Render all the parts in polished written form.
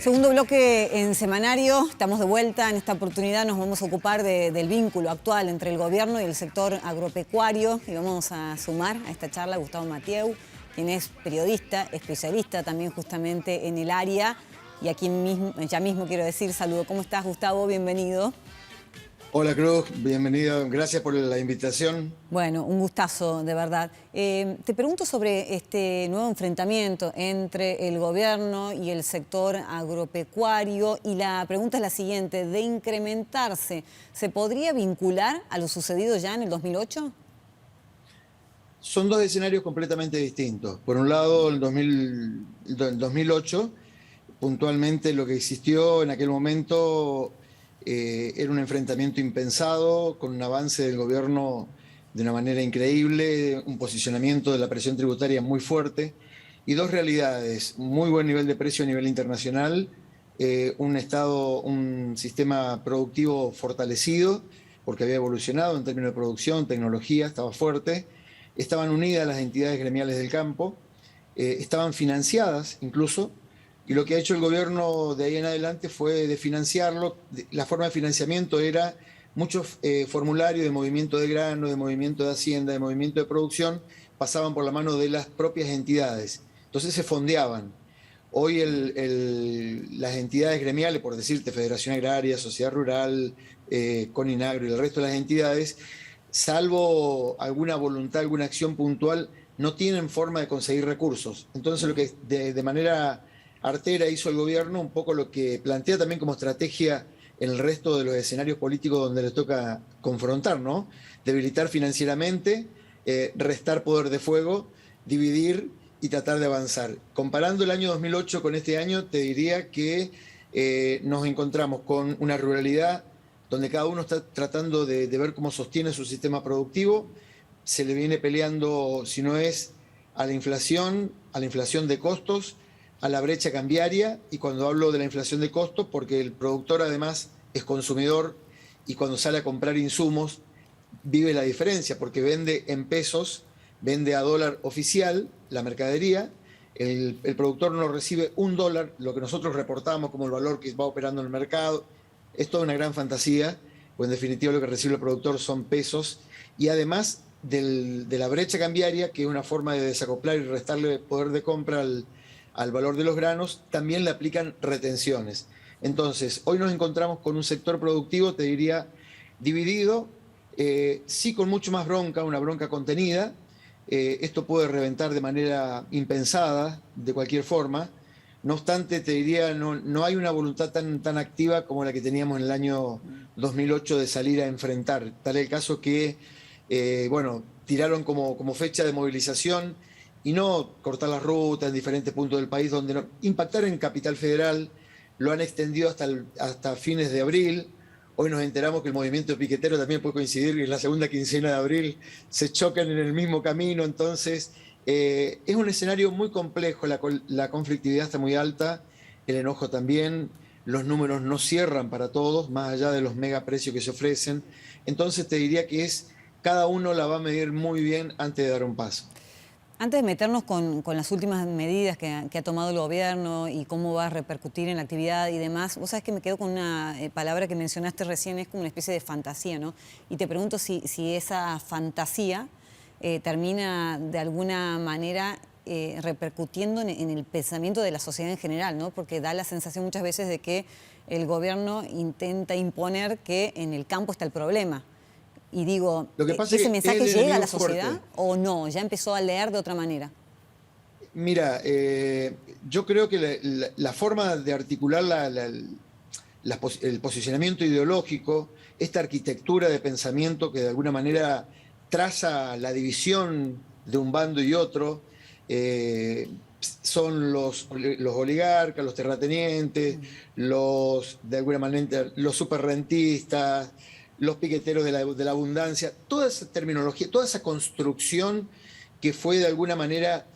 Segundo bloque en Semanario, estamos de vuelta. En esta oportunidad nos vamos a ocupar del vínculo actual entre el gobierno y el sector agropecuario y vamos a sumar a esta charla a Gustavo Mathieu, quien es periodista, especialista también justamente en el área y aquí mismo, ya mismo quiero decir saludo. ¿Cómo estás, Gustavo? Bienvenido. Hola Cruz, bienvenido, gracias por la invitación. Bueno, un gustazo, de verdad. Te pregunto sobre este nuevo enfrentamiento entre el gobierno y el sector agropecuario y la pregunta es la siguiente, de incrementarse, ¿se podría vincular a lo sucedido ya en el 2008? Son dos escenarios completamente distintos. Por un lado, el 2008, puntualmente lo que existió en aquel momento era un enfrentamiento impensado, con un avance del gobierno de una manera increíble, un posicionamiento de la presión tributaria muy fuerte y dos realidades, muy buen nivel de precio a nivel internacional, un sistema productivo fortalecido, porque había evolucionado en términos de producción, tecnología, estaba fuerte, estaban unidas las entidades gremiales del campo, estaban financiadas incluso, y lo que ha hecho el gobierno de ahí en adelante fue de financiarlo. La forma de financiamiento era muchos formularios de movimiento de grano, de movimiento de hacienda, de movimiento de producción, pasaban por la mano de las propias entidades. Entonces se fondeaban. Hoy las entidades gremiales, por decirte, Federación Agraria, Sociedad Rural, Coninagro y el resto de las entidades, salvo alguna voluntad, alguna acción puntual, no tienen forma de conseguir recursos. Entonces lo que de manera artera hizo el gobierno, un poco lo que plantea también como estrategia en el resto de los escenarios políticos donde le toca confrontar, ¿no? Debilitar financieramente, restar poder de fuego, dividir y tratar de avanzar. Comparando el año 2008 con este año, te diría que nos encontramos con una ruralidad donde cada uno está tratando de ver cómo sostiene su sistema productivo, se le viene peleando, si no es a la inflación de costos, a la brecha cambiaria, y cuando hablo de la inflación de costos, porque el productor además es consumidor y cuando sale a comprar insumos vive la diferencia, porque vende en pesos, vende a dólar oficial la mercadería, el productor no recibe $1, lo que nosotros reportamos como el valor que va operando en el mercado, es toda una gran fantasía, pues en definitiva lo que recibe el productor son pesos, y además de la brecha cambiaria, que es una forma de desacoplar y restarle poder de compra al valor de los granos, también le aplican retenciones. Entonces, hoy nos encontramos con un sector productivo, te diría, dividido, sí con mucho más bronca, una bronca contenida. Esto puede reventar de manera impensada, de cualquier forma. No obstante, te diría, no hay una voluntad tan activa como la que teníamos en el año 2008 de salir a enfrentar. Tal es el caso que, bueno, tiraron como fecha de movilización y no cortar las rutas en diferentes puntos del país, donde impactar en Capital Federal, lo han extendido hasta fines de abril. Hoy nos enteramos que el movimiento piquetero también puede coincidir que en la segunda quincena de abril se chocan en el mismo camino, entonces es un escenario muy complejo, la conflictividad está muy alta, el enojo también, los números no cierran para todos, más allá de los megaprecios que se ofrecen, entonces te diría que cada uno la va a medir muy bien antes de dar un paso. Antes de meternos con las últimas medidas que ha tomado el gobierno y cómo va a repercutir en la actividad y demás, vos sabés que me quedo con una palabra que mencionaste recién, es como una especie de fantasía, ¿no? Y te pregunto si esa fantasía termina de alguna manera repercutiendo en el pensamiento de la sociedad en general, ¿no? Porque da la sensación muchas veces de que el gobierno intenta imponer que en el campo está el problema. Y digo, ¿ese mensaje llega a la sociedad o no? ¿Ya empezó a leer de otra manera? Mira, yo creo que la forma de articular el posicionamiento ideológico, esta arquitectura de pensamiento que de alguna manera traza la división de un bando y otro, son los oligarcas, los terratenientes, de alguna manera, los superrentistas, los piqueteros de la abundancia, toda esa terminología, toda esa construcción que fue de alguna manera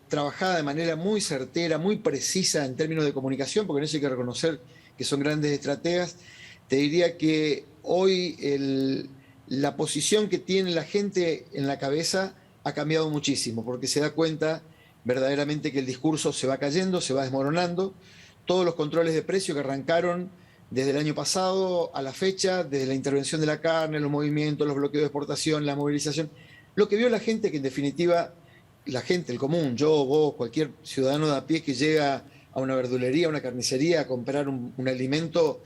trabajada de manera muy certera, muy precisa en términos de comunicación, porque en eso hay que reconocer que son grandes estrategas. Te diría que hoy la posición que tiene la gente en la cabeza ha cambiado muchísimo, porque se da cuenta verdaderamente que el discurso se va cayendo, se va desmoronando. Todos los controles de precio que arrancaron desde el año pasado a la fecha, desde la intervención de la carne, los movimientos, los bloqueos de exportación, la movilización, lo que vio la gente, que en definitiva, la gente, el común, yo, vos, cualquier ciudadano de a pie que llega a una verdulería, a una carnicería, a comprar un alimento,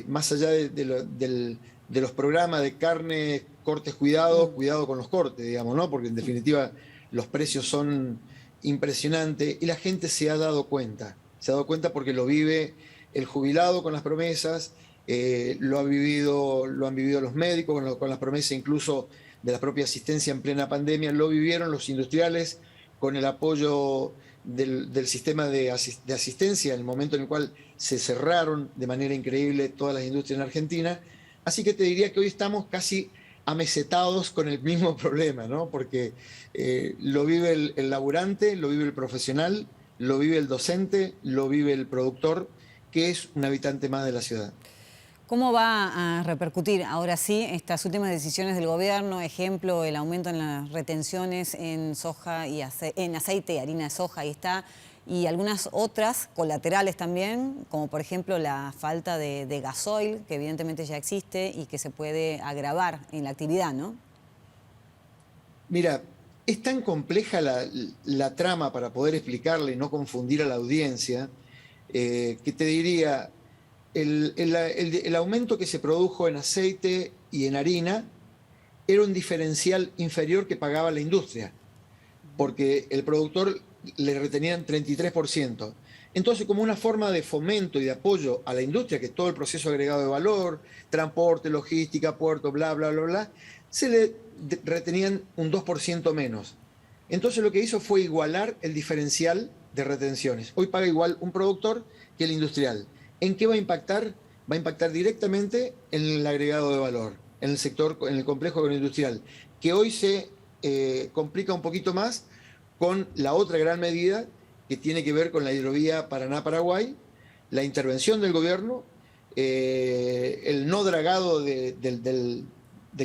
más allá de los programas de carne, cortes, cuidado, cuidado con los cortes, digamos, ¿no? Porque en definitiva los precios son impresionantes y la gente se ha dado cuenta porque lo vive el jubilado con las promesas, lo han vivido los médicos con las promesas incluso de la propia asistencia en plena pandemia, lo vivieron los industriales con el apoyo del sistema de asistencia en el momento en el cual se cerraron de manera increíble todas las industrias en Argentina. Así que te diría que hoy estamos casi amesetados con el mismo problema, ¿no? Porque lo vive el laburante, lo vive el profesional, lo vive el docente, lo vive el productor, que es un habitante más de la ciudad. ¿Cómo va a repercutir ahora sí estas últimas decisiones del gobierno? Ejemplo, el aumento en las retenciones en soja y en aceite, harina de soja, ahí está, y algunas otras colaterales también, como por ejemplo la falta de gasoil, que evidentemente ya existe y que se puede agravar en la actividad, ¿no? Mira, es tan compleja la trama para poder explicarle y no confundir a la audiencia, que te diría, el aumento que se produjo en aceite y en harina era un diferencial inferior que pagaba la industria, porque el productor le retenían 33%. Entonces, como una forma de fomento y de apoyo a la industria, que todo el proceso agregado de valor, transporte, logística, puerto, bla, bla, bla, bla, se le retenían un 2% menos. Entonces lo que hizo fue igualar el diferencial de retenciones. Hoy paga igual un productor que el industrial. ¿En qué va a impactar? Va a impactar directamente en el agregado de valor, en el sector, en el complejo agroindustrial, que hoy se complica un poquito más con la otra gran medida que tiene que ver con la hidrovía Paraná-Paraguay, la intervención del gobierno, el no dragado del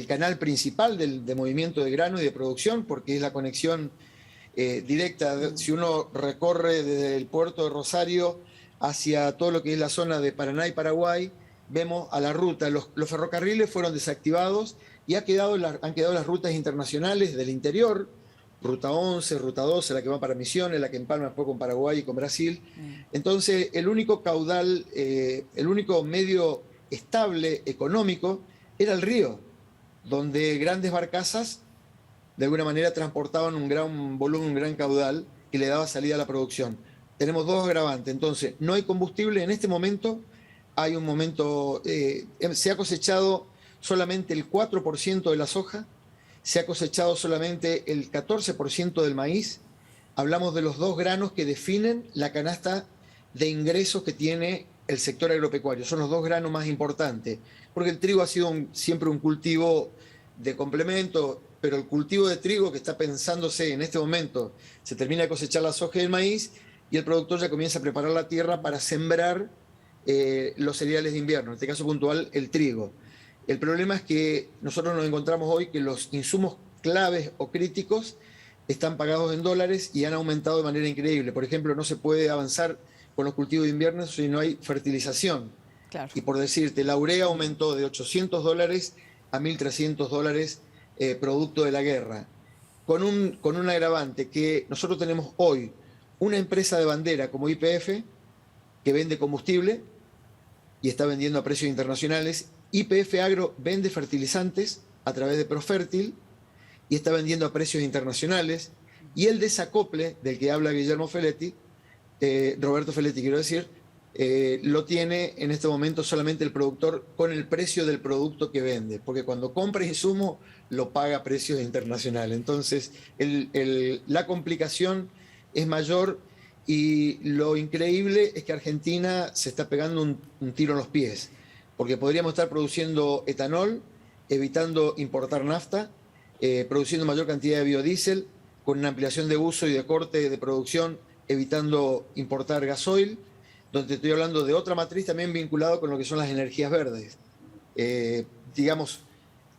canal principal de movimiento de grano y de producción, porque es la conexión directa. Si uno recorre desde el puerto de Rosario hacia todo lo que es la zona de Paraná y Paraguay, vemos a la ruta. Los ferrocarriles fueron desactivados y han quedado las rutas internacionales del interior, Ruta 11, Ruta 12, la que va para Misiones, la que empalma después con Paraguay y con Brasil. Entonces, el único caudal, el único medio estable económico era el río, donde grandes barcazas de alguna manera transportaban un gran volumen, un gran caudal que le daba salida a la producción. Tenemos dos agravantes, entonces no hay combustible en este momento, se ha cosechado solamente el 4% de la soja, se ha cosechado solamente el 14% del maíz. Hablamos de los dos granos que definen la canasta de ingresos que tiene el sector agropecuario. Son los dos granos más importantes, porque el trigo ha sido siempre un cultivo de complemento, pero el cultivo de trigo que está pensándose en este momento, se termina de cosechar la soja y el maíz y el productor ya comienza a preparar la tierra para sembrar los cereales de invierno, en este caso puntual el trigo. El problema es que nosotros nos encontramos hoy que los insumos claves o críticos están pagados en dólares y han aumentado de manera increíble. Por ejemplo, no se puede avanzar con los cultivos de invierno si no hay fertilización. Claro. Y por decirte, la urea aumentó de $800 a $1.300 producto de la guerra. Con un agravante que nosotros tenemos hoy una empresa de bandera como YPF que vende combustible y está vendiendo a precios internacionales. YPF Agro vende fertilizantes a través de Profértil y está vendiendo a precios internacionales. Y el desacople del que habla Guillermo Feletti, Roberto Feletti quiero decir, lo tiene en este momento solamente el productor con el precio del producto que vende, porque cuando compra insumo lo paga a precios internacionales. Entonces la complicación es mayor y lo increíble es que Argentina se está pegando un tiro en los pies, porque podríamos estar produciendo etanol, evitando importar nafta, produciendo mayor cantidad de biodiesel, con una ampliación de uso y de corte de producción, evitando importar gasoil, donde estoy hablando de otra matriz también vinculado con lo que son las energías verdes. Digamos,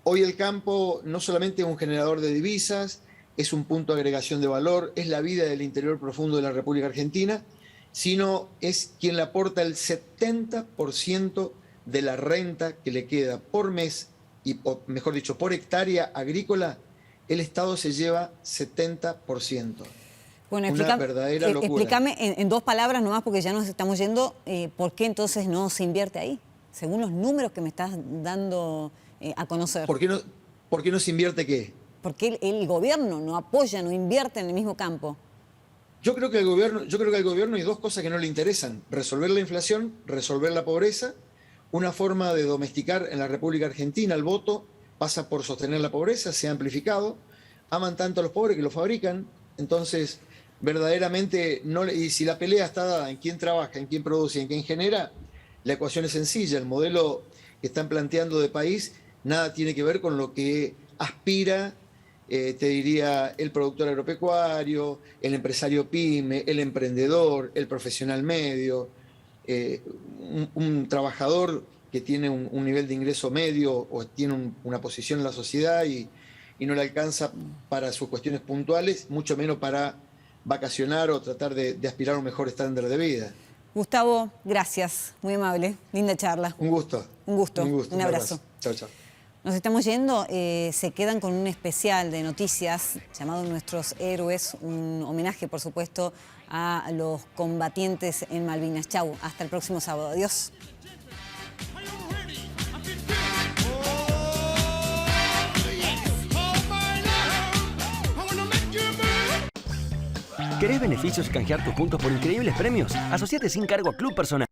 hoy el campo no solamente es un generador de divisas, es un punto de agregación de valor, es la vida del interior profundo de la República Argentina, sino es quien le aporta el 70% de la renta que le queda por mes, o mejor dicho, por hectárea agrícola. El Estado se lleva 70%. Bueno, Una verdadera locura. Explícame en 2 palabras nomás, porque ya nos estamos yendo, ¿por qué entonces no se invierte ahí? Según los números que me estás dando a conocer. ¿Por qué no se invierte qué? ¿Por qué el gobierno no apoya, no invierte en el mismo campo? Yo creo que al gobierno hay 2 cosas que no le interesan: resolver la inflación, resolver la pobreza. Una forma de domesticar en la República Argentina el voto pasa por sostener la pobreza, se ha amplificado, aman tanto a los pobres que lo fabrican. Entonces, verdaderamente, y si la pelea está dada en quién trabaja, en quién produce, en quién genera, la ecuación es sencilla. El modelo que están planteando de país nada tiene que ver con lo que aspira, te diría, el productor agropecuario, el empresario pyme, el emprendedor, el profesional medio, un trabajador que tiene un nivel de ingreso medio o tiene una posición en la sociedad y no le alcanza para sus cuestiones puntuales, mucho menos para vacacionar o tratar de aspirar a un mejor estándar de vida. Gustavo, gracias, muy amable, linda charla. Un gusto. Un abrazo. Chao, chao. Nos estamos yendo, se quedan con un especial de noticias llamado Nuestros Héroes, un homenaje, por supuesto, a los combatientes en Malvinas. Chau, hasta el próximo sábado. Adiós. ¿Querés beneficios y canjear tus puntos por increíbles premios? Asociate sin cargo a Club Personal.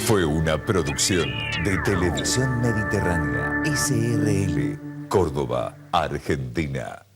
Fue una producción de Televisión Mediterránea, SRL, Córdoba, Argentina.